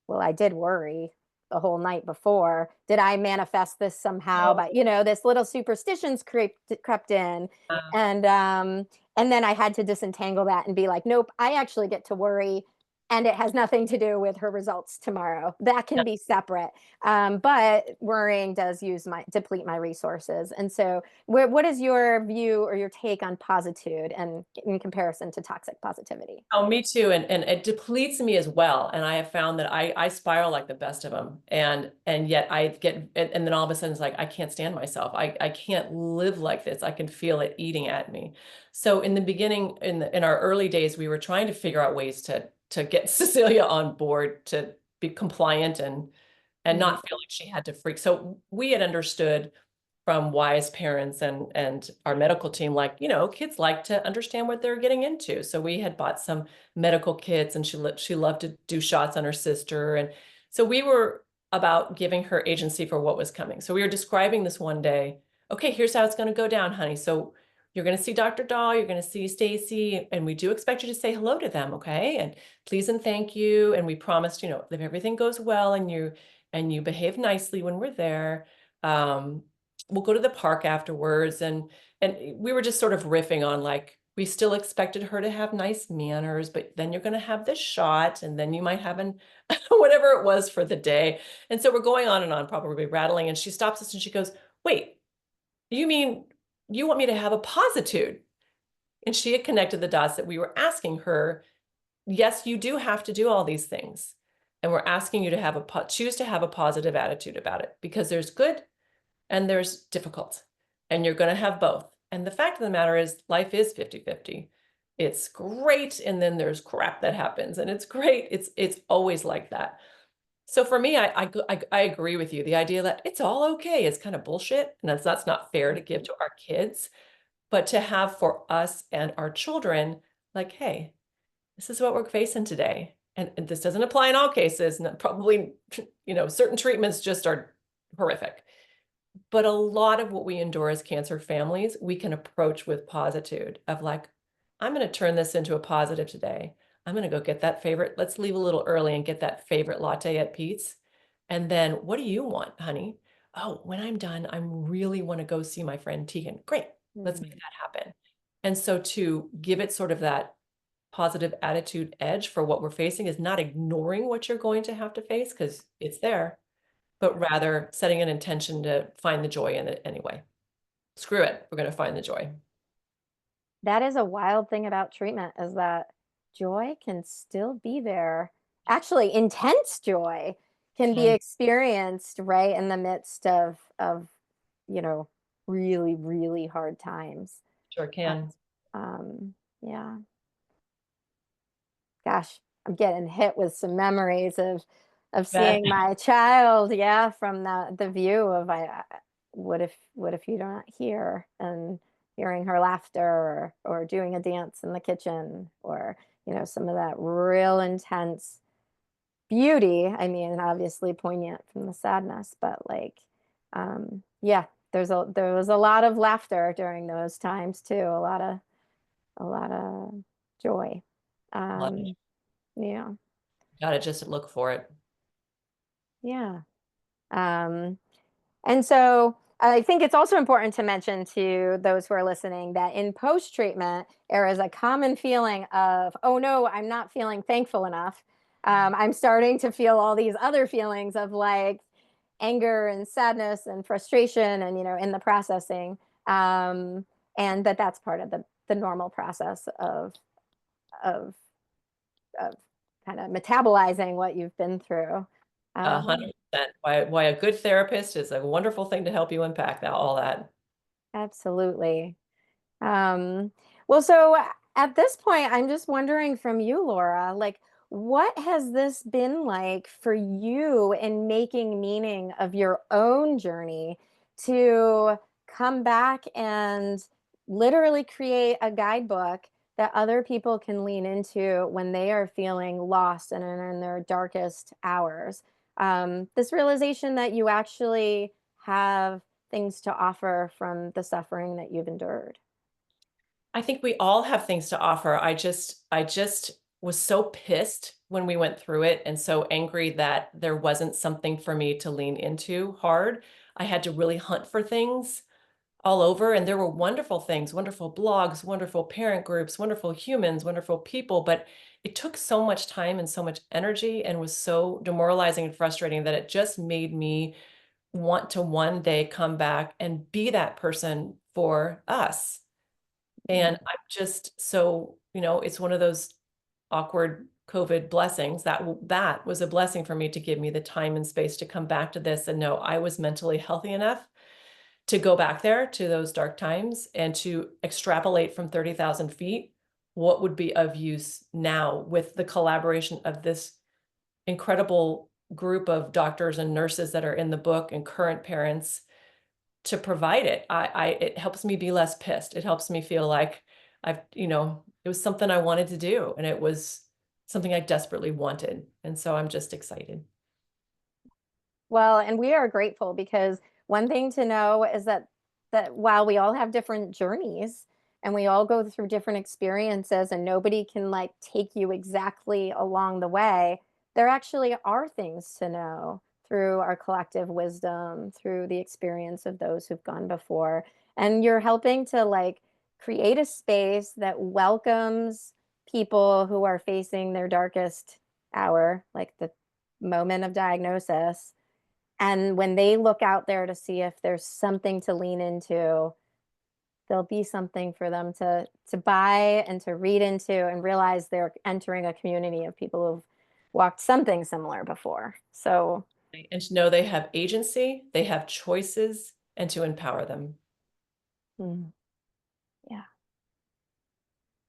well, I did worry the whole night before. Did I manifest this somehow? Oh, But this little superstitions crept in, uh, and then I had to disentangle that and be like, nope, I actually get to worry, and it has nothing to do with her results tomorrow. That can be separate. But worrying does use my deplete my resources. And so, what is your view or your take on positude and in comparison to toxic positivity? oh, me too. And it depletes me as well. And I have found that I spiral like the best of them. And yet I get, and then all of a sudden it's like, I can't stand myself. I can't live like this. I can feel it eating at me. So in the beginning, in our early days, we were trying to figure out ways to get Cecilia on board to be compliant and Mhm. not feel like she had to freak. So we had understood from wise parents and our medical team, like, kids like to understand what they're getting into. So we had bought some medical kits, and she loved to do shots on her sister. And so we were about giving her agency for what was coming. So we were describing this one day. Okay, here's how it's going to go down, honey. So you're going to see Dr. Dahl, you're going to see Stacy, and we do expect you to say hello to them, okay? And please and thank you. And we promised, if everything goes well and you behave nicely when we're there, we'll go to the park afterwards. And we were just sort of riffing on like We still expected her to have nice manners, but then you're going to have this shot, and then you might have an whatever it was for the day. And so we're going on and on, probably rattling. And she stops us and she goes, "Wait, you mean you want me to have a positude?" And she had connected the dots that we were asking her, yes, you do have to do all these things. And we're asking you to have choose to have a positive attitude about it, because there's good and there's difficult, and you're going to have both. And the fact of the matter is life is 50-50. It's great, and then there's crap that happens, and it's great. It's always like that. So for me, I agree with you. The idea that it's all okay is kind of bullshit, and that's not fair to give to our kids, but to have for us and our children, like, hey, this is what we're facing today. And this doesn't apply in all cases, and probably, certain treatments just are horrific. But a lot of what we endure as cancer families, we can approach with positude of like, I'm going to turn this into a positive today. I'm going to go get that favorite. Let's leave a little early and get that favorite latte at Pete's. And then what do you want, honey? Oh, when I'm done, I really want to go see my friend Tegan. Great. Let's make Mhm. that happen. And so to give it sort of that positive attitude edge for what we're facing is not ignoring what you're going to have to face, because it's there, but rather setting an intention to find the joy in it anyway. Screw it, we're going to find the joy. That is a wild thing about treatment is that joy can still be there. Actually, intense joy can be Can experienced right in the midst of you know, really, really hard times. Sure Uh, can. yeah. Gosh, I'm getting hit with some memories of That seeing my child, yeah, from the view of what if you're not here, and hearing her laughter, or doing a dance in the kitchen, or some of that real intense beauty. I mean, obviously poignant from the sadness, but like, yeah, there was a lot of laughter during those times too, a lot of joy. love it. Um, yeah. Gotta just look for it. Yeah. Um, and so I think it's also important to mention to those who are listening that in post treatment, there is a common feeling of, oh no, I'm not feeling thankful enough. I'm starting to feel all these other feelings of like anger and sadness and frustration, and, in the processing. Um, and that's part of the normal process of, of kind of metabolizing what you've been through. A Um, 100%. Why a good therapist is a wonderful thing to help you unpack that, all that. Absolutely. Um, well, so at this point, I'm just wondering from you, Laura, like, what has this been like for you in making meaning of your own journey to come back and literally create a guidebook that other people can lean into when they are feeling lost and in their darkest hours? This realization that you actually have things to offer from the suffering that you've endured. I think we all have things to offer. I just was so pissed when we went through it, and so angry that there wasn't something for me to lean into hard. I had to really hunt for things all over, and there were wonderful things, wonderful blogs, wonderful parent groups, wonderful humans, wonderful people, but it took so much time and so much energy and was so demoralizing and frustrating that it just made me want to one day come back and be that person for us. And I'm just so, it's one of those awkward COVID blessings that was a blessing for me to give me the time and space to come back to this and know I was mentally healthy enough to go back there to those dark times and to extrapolate from 30,000 feet what would be of use now with the collaboration of this incredible group of doctors and nurses that are in the book and current parents to provide it. It helps me be less pissed. It helps me feel like it was something I wanted to do, and it was something I desperately wanted. And so I'm just excited. Well, and we are grateful because one thing to know is that while we all have different journeys and we all go through different experiences and nobody can like take you exactly along the way, there actually are things to know through our collective wisdom, through the experience of those who've gone before. And you're helping to like create a space that welcomes people who are facing their darkest hour, like the moment of diagnosis. And when they look out there to see if there's something to lean into, there'll be something for them to buy and to read into and realize they're entering a community of people who've walked something similar before. So, And to know they have agency, they have choices, and to empower them. mm, yeah.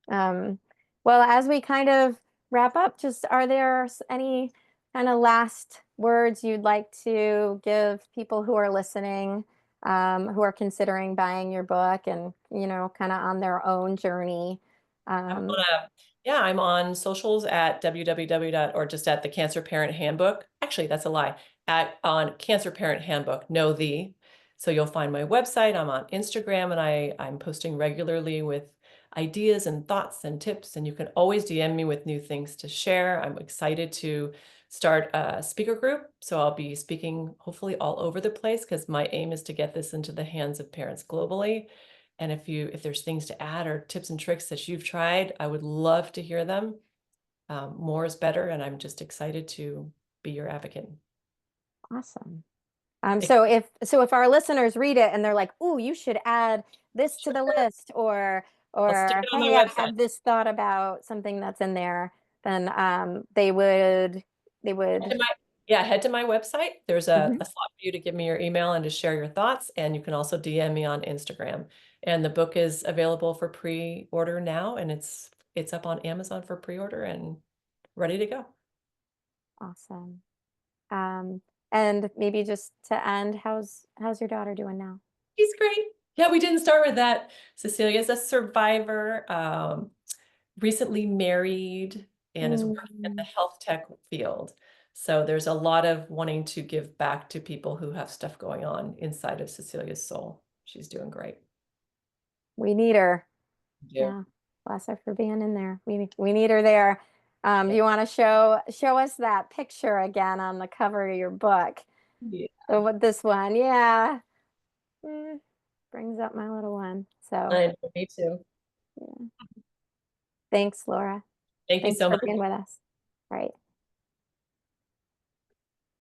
Um, well, as we kind of wrap up, just are there any kind of last words you'd like to give people who are listening, who are considering buying your book and, kind of on their own journey? I'm Um, on yeah, I'm on socials at or just at the Cancer Parent Handbook. Actually, that's a lie. On Cancer Parent Handbook, know the. So you'll find my website. I'm on Instagram and I'm posting regularly with ideas and thoughts and tips. And you can always DM me with new things to share. I'm excited to start a speaker group. So I'll be speaking hopefully all over the place because my aim is to get this into the hands of parents globally. And if there's things to add or tips and tricks that you've tried, I would love to hear them. More is better, and I'm just excited to be your advocate. awesome. Ex- So if our listeners read it and they're like, "Ooh, you should add this to the Sure. list," or I'll stick or it on my "Hey, I website. have this thought about something that's in there," then they would. Head to my website. There's Mhm. a slot for you to give me your email and to share your thoughts, and you can also DM me on Instagram. And the book is available for pre-order now, and it's up on Amazon for pre-order and ready to go. Awesome. Um, and maybe just to end, how's your daughter doing now? He's great. Yeah, we didn't start with that. Cecilia is a survivor, recently married, and is working in the Mm, health tech field. So there's a lot of wanting to give back to people who have stuff going on inside of Cecilia's soul. She's doing great. we need her. Yeah. Yeah. Bless her for being in there. We need her there. Do Yeah. you want to show us that picture again on the cover of your book? Yeah. This one, yeah. Mm, brings up my little one. So, I know, me too. yeah. Thanks, Laura. Thank you Thanks so for much. being with us. All right.